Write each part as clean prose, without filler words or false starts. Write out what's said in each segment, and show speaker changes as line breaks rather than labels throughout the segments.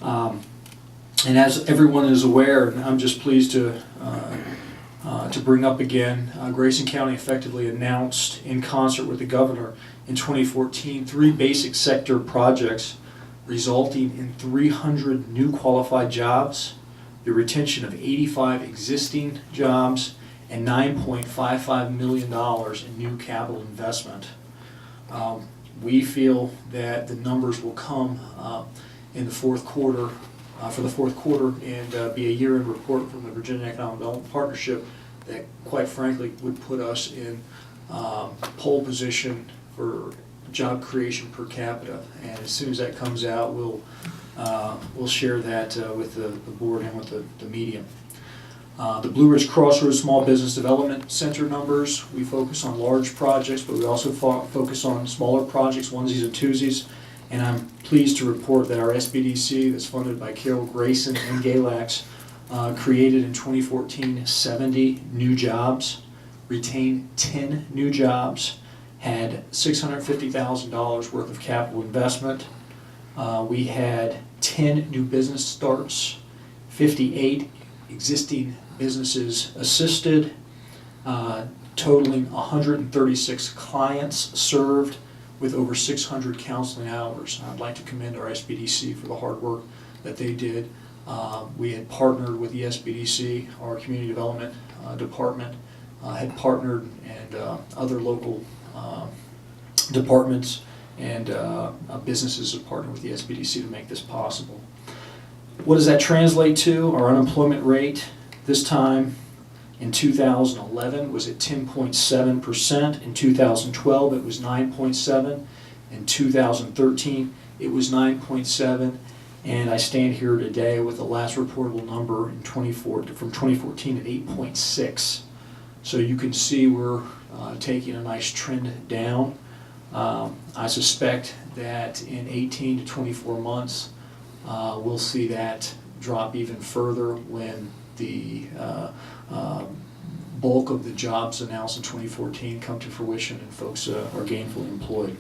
And as everyone is aware, and I'm just pleased to bring up again, Grayson County effectively announced in concert with the governor in 2014 3 basic sector projects resulting in 300 new qualified jobs, the retention of 85 existing jobs, and $9.55 million in new capital investment. We feel that the numbers will come in the fourth quarter, for the fourth quarter, and be a year-end report from the Virginia Economic Development Partnership that, quite frankly, would put us in pole position for job creation per capita. And as soon as that comes out, we'll share that with the board and with the media. The Blue Ridge Crossroads Small Business Development Center numbers, we focus on large projects, but we also focus on smaller projects, onesies and twosies. And I'm pleased to report that our SBDC, that's funded by Carol Grayson and Galax, created in 2014 70 new jobs, retained 10 new jobs, had $650,000 worth of capital investment. We had 10 new business starts, 58 existing businesses assisted, totaling 136 clients served with over 600 counseling hours. I'd like to commend our SBDC for the hard work that they did. We had partnered with the SBDC, our community development department had partnered, and other local departments and businesses have partnered with the SBDC to make this possible. What does that translate to? Our unemployment rate this time in 2011 was at 10.7%. In 2012 it was 9.7%. In 2013 it was 9.7%. And I stand here today with the last reportable number in from 2014 at 8.6%. So you can see we're taking a nice trend down. I suspect that in 18 to 24 months we'll see that drop even further when the bulk of the jobs announced in 2014 come to fruition and folks are gainfully employed.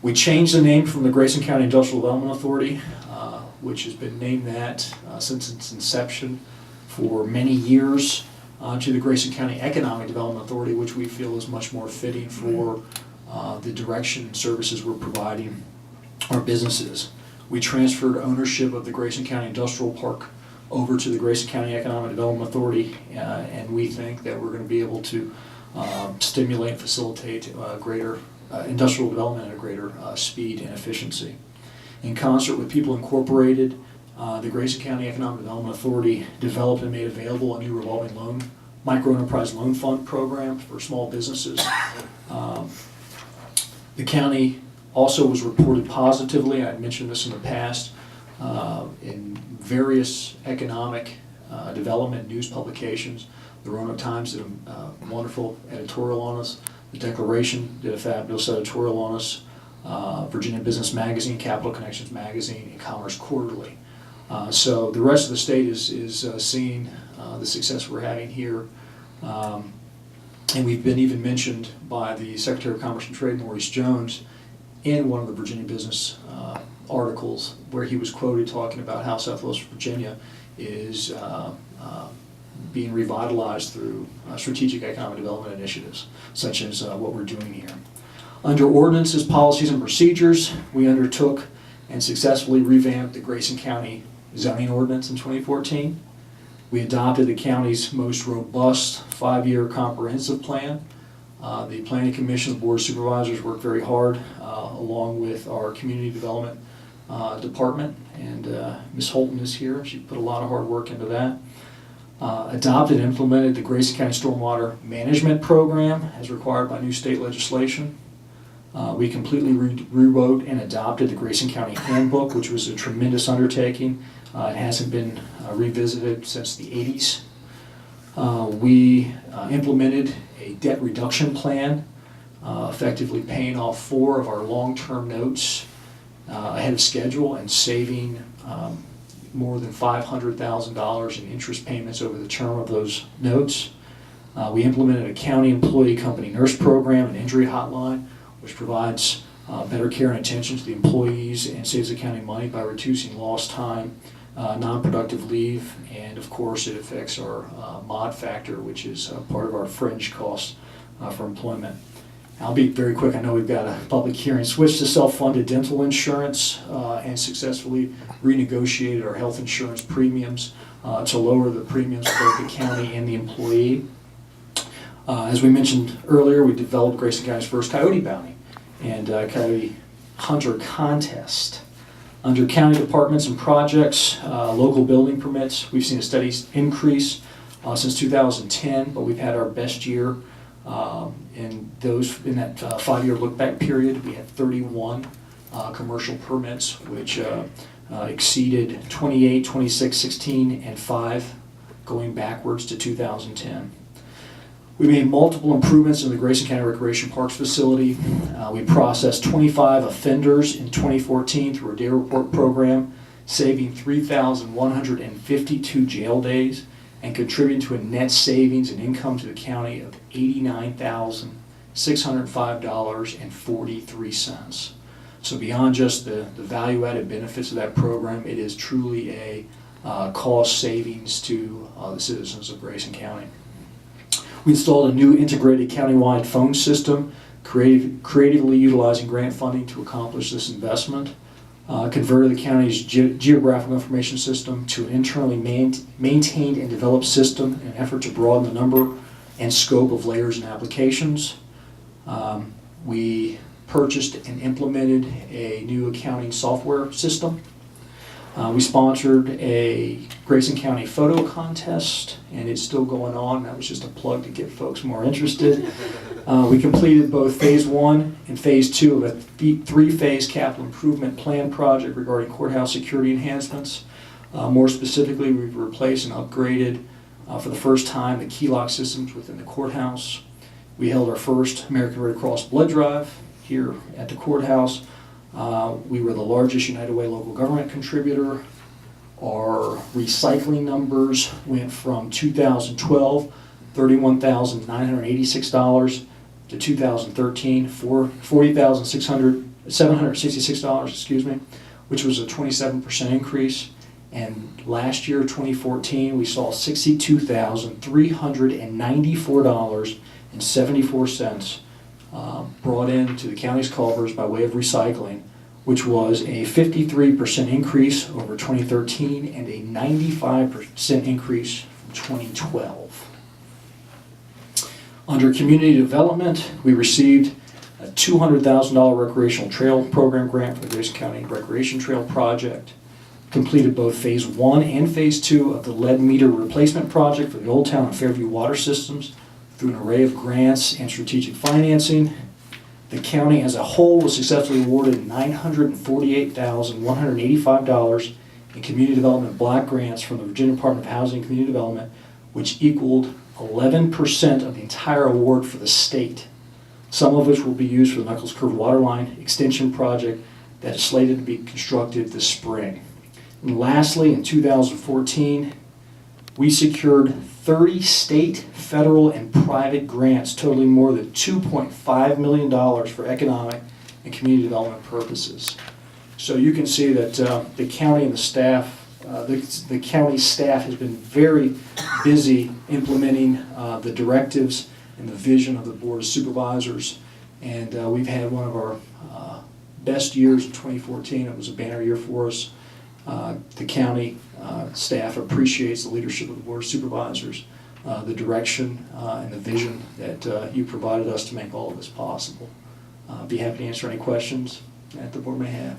We changed the name from the Grayson County Industrial Development Authority, which has been named that since its inception for many years, to the Grayson County Economic Development Authority, which we feel is much more fitting for the direction and services we're providing our businesses. We transferred ownership of the Grayson County Industrial Park over to the Grayson County Economic Development Authority, and we think that we're going to be able to stimulate and facilitate greater industrial development at a greater speed and efficiency. In concert with People Incorporated, the Grayson County Economic Development Authority developed and made available a new revolving loan, microenterprise loan fund program for small businesses. The county also was reported positively, I mentioned this in the past, in various economic development news publications. The Roanoke Times did a wonderful editorial on us. The Declaration did a fabulous editorial on us. Virginia Business Magazine, Capital Connections Magazine, and Commerce Quarterly. So the rest of the state is seeing the success we're having here. And we've been even mentioned by the Secretary of Commerce and Trade, Maurice Jones, in one of the Virginia Business articles where he was quoted talking about how Southwest Virginia is being revitalized through strategic economic development initiatives, such as what we're doing here. Under ordinances, policies, and procedures, we undertook and successfully revamped the Grayson County zoning ordinance in 2014. We adopted the county's most robust 5-year comprehensive plan. The Planning Commission, the Board of Supervisors worked very hard along with our community development department, and Ms. Holton is here. She put a lot of hard work into that. Adopted and implemented the Grayson County Stormwater Management Program as required by new state legislation. We completely rewrote and adopted the Grayson County Handbook, which was a tremendous undertaking. It hasn't been revisited since the 80s. We implemented a debt reduction plan, effectively paying off 4 of our long-term notes ahead of schedule and saving more than $500,000 in interest payments over the term of those notes. We implemented a county employee company nurse program and injury hotline, which provides better care and attention to the employees, and saves the county money by reducing lost time, non-productive leave, and of course it affects our mod factor, which is part of our fringe costs for employment. I'll be very quick. I know we've got a public hearing. Switched to self-funded dental insurance and successfully renegotiated our health insurance premiums to lower the premiums for both the county and the employee. As we mentioned earlier, we developed Grayson County's first coyote bounty and coyote hunter contest. Under county departments and projects, local building permits, we've seen a steady increase since 2010, but we've had our best year in that 5-year look-back period. We had 31 commercial permits, which exceeded 28, 26, 16, and 5 going backwards to 2010. We made multiple improvements in the Grayson County Recreation Parks facility. We processed 25 offenders in 2014 through our day report program, saving 3,152 jail days and contributing to a net savings and income to the county of $89,605.43. So beyond just the value-added benefits of that program, it is truly a cost savings to the citizens of Grayson County. We installed a new integrated countywide phone system, creatively utilizing grant funding to accomplish this investment. Converted the county's geographical information system to an internally maintained and developed system in an effort to broaden the number and scope of layers and applications. We purchased and implemented a new accounting software system. We sponsored a Grayson County photo contest, and it's still going on. That was just a plug to get folks more interested. We completed both Phase 1 and Phase 2 of a 3-phase capital improvement plan project regarding courthouse security enhancements. More specifically, we've replaced and upgraded for the first time the key lock systems within the courthouse. We held our first American Red Cross blood drive here at the courthouse. We were the largest United Way local government contributor. Our recycling numbers went from 2012, $31,986 to 2013, $40,766, which was a 27% increase. And last year, 2014, we saw $62,394.74 brought into the county's coffers by way of recycling, which was a 53% increase over 2013 and a 95% increase from 2012. Under community development, we received a $200,000 recreational trail program grant for the Grayson County Recreation Trail Project. Completed both Phase 1 and Phase 2 of the lead meter replacement project for the Old Town and Fairview water systems through an array of grants and strategic financing. The county as a whole was successfully awarded $948,185 in community development block grants from the Virginia Department of Housing and Community Development, which equaled 11% of the entire award for the state, some of which will be used for the Knuckles Curve Waterline Extension Project that is slated to be constructed this spring. And lastly, in 2014, we secured 30 state, federal, and private grants totaling more than $2.5 million for economic and community development purposes. So you can see that the county and the staff, the county staff has been very busy implementing the directives and the vision of the Board of Supervisors. And we've had one of our best years of 2014. It was a banner year for us. The county staff appreciates the leadership of the Board of Supervisors, the direction and the vision that you provided us to make all of this possible. Be happy to answer any questions that the board may have.